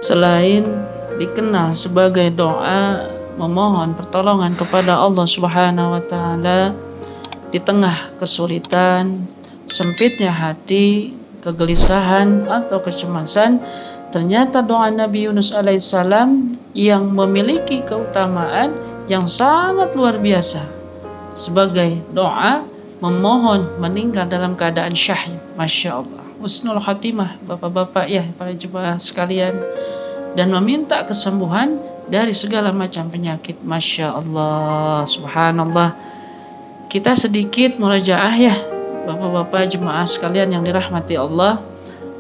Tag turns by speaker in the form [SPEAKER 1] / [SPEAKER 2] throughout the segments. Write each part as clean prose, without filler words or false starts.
[SPEAKER 1] selain dikenal sebagai doa memohon pertolongan kepada Allah Subhanahu wa taala di tengah kesulitan, sempitnya hati, kegelisahan atau kecemasan, ternyata doa Nabi Yunus alaihissalam yang memiliki keutamaan yang sangat luar biasa sebagai doa memohon meninggal dalam keadaan syahid. Masya Allah, husnul khatimah bapak-bapak ya, para jemaah sekalian, dan meminta kesembuhan dari segala macam penyakit. Masya Allah, subhanallah. Kita sedikit murajaah ya bapak-bapak jemaah sekalian yang dirahmati Allah,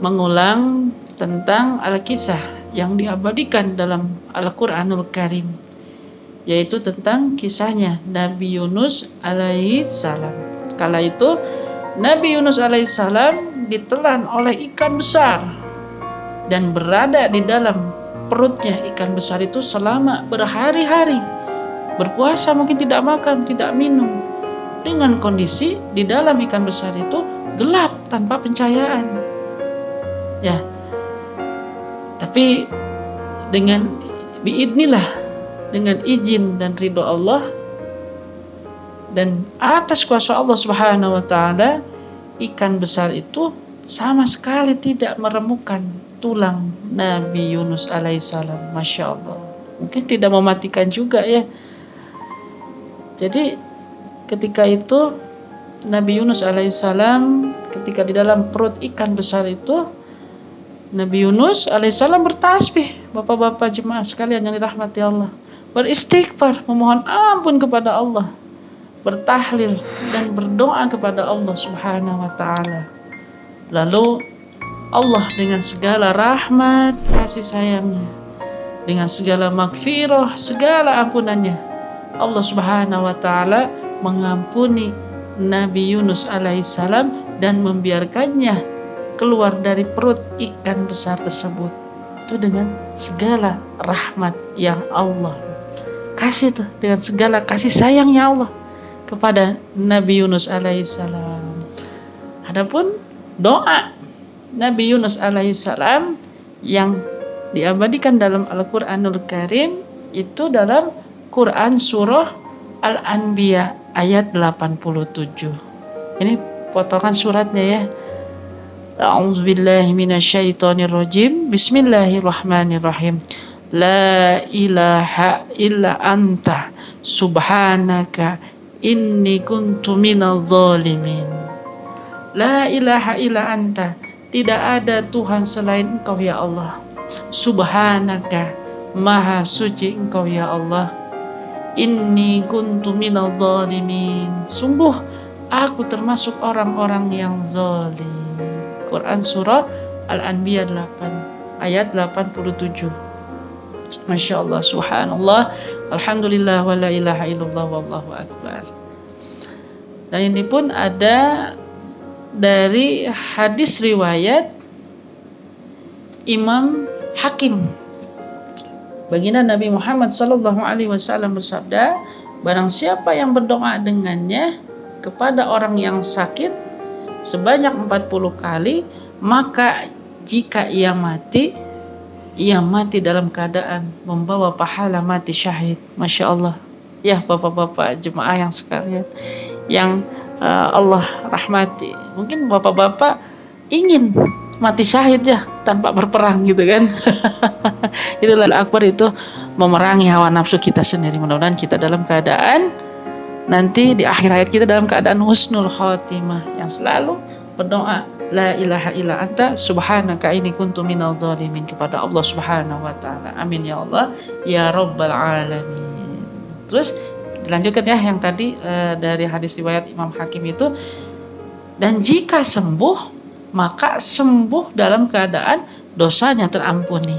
[SPEAKER 1] mengulang tentang al-kisah yang diabadikan dalam Al-Quranul Karim, yaitu tentang kisahnya Nabi Yunus alaihissalam. Kala itu Nabi Yunus alaihissalam ditelan oleh ikan besar dan berada di dalam perutnya ikan besar itu selama berhari-hari, berpuasa mungkin tidak makan, tidak minum, dengan kondisi di dalam ikan besar itu gelap tanpa pencahayaan. Ya, tapi dengan biidnillah, dengan izin dan ridho Allah dan atas kuasa Allah Subhanahu wa taala, ikan besar itu sama sekali tidak meremukkan tulang Nabi Yunus alaihissalam. Masya Allah, mungkin tidak mematikan juga ya. Jadi ketika itu Nabi Yunus alaihissalam ketika di dalam perut ikan besar itu, Nabi Yunus alaihissalam bertasbih, bapak-bapak jemaah sekalian yang dirahmati Allah, beristighfar, memohon ampun kepada Allah, bertahlil dan berdoa kepada Allah Subhanahu wa taala. Lalu Allah dengan segala rahmat kasih sayangnya, dengan segala magfirah, segala ampunannya, Allah Subhanahu wa taala mengampuni Nabi Yunus alaihissalam dan membiarkannya keluar dari perut ikan besar tersebut. Itu dengan segala rahmat yang Allah kasih, itu dengan segala kasih sayangnya Allah kepada Nabi Yunus alaihissalam. Adapun doa Nabi Yunus alaihissalam yang diabadikan dalam Al-Quranul Karim itu dalam Quran surah Al-Anbiya ayat 87. Ini potongan suratnya ya. A'udzubillahi minasyaitonirrajim. Bismillahirrahmanirrahim. La ilaha illa anta subhanaka inni kuntu minadh dhalimin. La ilaha illa anta, tidak ada Tuhan selain Engkau ya Allah. Subhanaka, maha suci Engkau ya Allah. Inni kuntu minadh dhalimin, sungguh aku termasuk orang-orang yang zalim. Quran surah Al-Anbiya 8 ayat 87. Masya Allah, subhanallah, alhamdulillah, wa la ilaha illallah, wallahu akbar. Dan ini pun ada dari hadis riwayat Imam Hakim. Baginda Nabi Muhammad SAW bersabda, barang siapa yang berdoa dengannya kepada orang yang sakit sebanyak 40 kali, maka jika ia mati dalam keadaan membawa pahala mati syahid. Masya Allah ya bapak-bapak jemaah yang sekalian yang Allah rahmati, mungkin bapak-bapak ingin mati syahid ya tanpa berperang gitu kan. Itulah akbar, itu memerangi hawa nafsu kita sendiri. Mudah-mudahan kita dalam keadaan nanti di akhir hayat kita dalam keadaan husnul khotimah, yang selalu berdoa la ilaha illa anta subhanaka inni kuntu minadh dhalimin kepada Allah Subhanahu wa taala. Amin ya Allah ya rabbal alamin. Terus dilanjutkan ya yang tadi dari hadis riwayat Imam Hakim itu, dan jika sembuh maka sembuh dalam keadaan dosanya terampuni.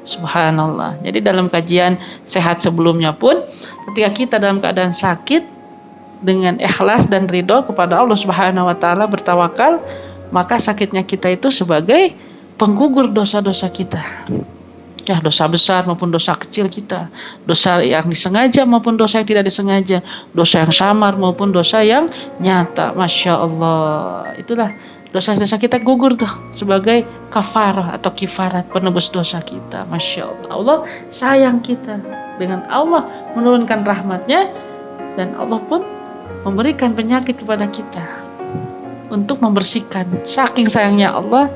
[SPEAKER 1] Subhanallah. Jadi dalam kajian sehat sebelumnya pun, ketika kita dalam keadaan sakit dengan ikhlas dan ridho kepada Allah Subhanahu wa taala, bertawakal, maka sakitnya kita itu sebagai penggugur dosa-dosa kita. Ya, dosa besar maupun dosa kecil kita, dosa yang disengaja maupun dosa yang tidak disengaja, dosa yang samar maupun dosa yang nyata. Masya Allah, itulah dosa-dosa kita gugur tuh sebagai kafarah atau kifarat penebus dosa kita. Masya Allah, Allah sayang kita, dengan Allah menurunkan rahmatnya, dan Allah pun memberikan penyakit kepada kita untuk membersihkan. Saking sayangnya Allah,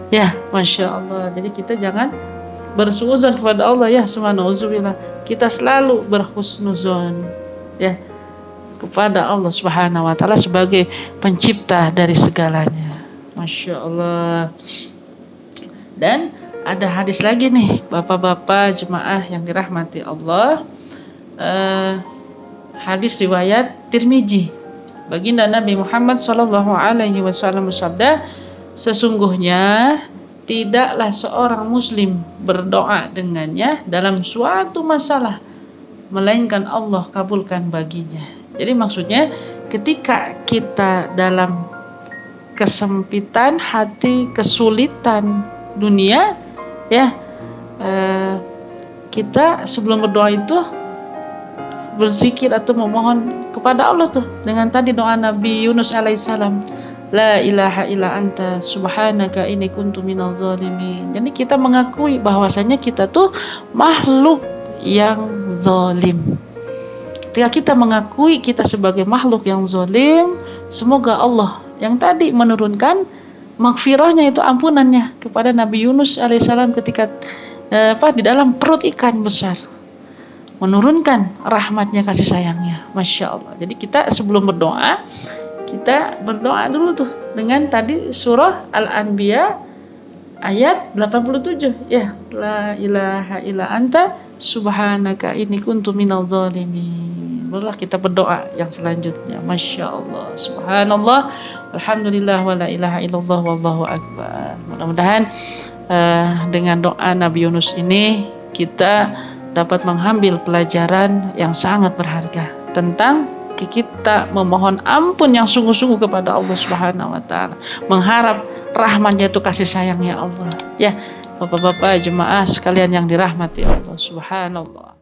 [SPEAKER 1] ya Masya Allah. Jadi kita jangan bersuuzon kepada Allah, ya subhanallah. Kita selalu berhusnuzon, ya, kepada Allah Subhanahu wa taala sebagai pencipta dari segalanya. Masya Allah. Dan ada hadis lagi nih, bapak-bapak jemaah yang dirahmati Allah. Hadis riwayat Tirmizi. Baginda Nabi Muhammad SAW bersabda, sesungguhnya tidaklah seorang muslim berdoa dengannya dalam suatu masalah melainkan Allah kabulkan baginya. Jadi maksudnya ketika kita dalam kesempitan hati, kesulitan dunia, ya, kita sebelum berdoa itu berzikir atau memohon kepada Allah tuh dengan tadi doa Nabi Yunus alaihissalam, la ilaha illa anta subhanaka inni kuntu minal zalimin. Jadi kita mengakui bahwasanya kita tuh makhluk yang zalim. Ketika kita mengakui kita sebagai makhluk yang zalim, semoga Allah yang tadi menurunkan maghfirahnya, itu ampunannya kepada Nabi Yunus alaihissalam ketika di dalam perut ikan besar, menurunkan rahmatnya, kasih sayangnya. Masya Allah. Jadi kita sebelum berdoa, kita berdoa dulu tuh dengan tadi surah Al-Anbiya ayat 87, ya, la ilaha illa anta subhanaka inni kuntu minal zalimin. Barulah kita berdoa yang selanjutnya. Masya Allah, subhanallah, alhamdulillah, wa la ilaha illallah, wallahu akbar. Mudah-mudahan dengan doa Nabi Yunus ini kita dapat mengambil pelajaran yang sangat berharga tentang kita memohon ampun yang sungguh-sungguh kepada Allah Subhanahu wa taala, mengharap rahmatnya itu kasih sayangnya Allah. Ya, Bapak-bapak jemaah sekalian yang dirahmati Allah Subhanallah.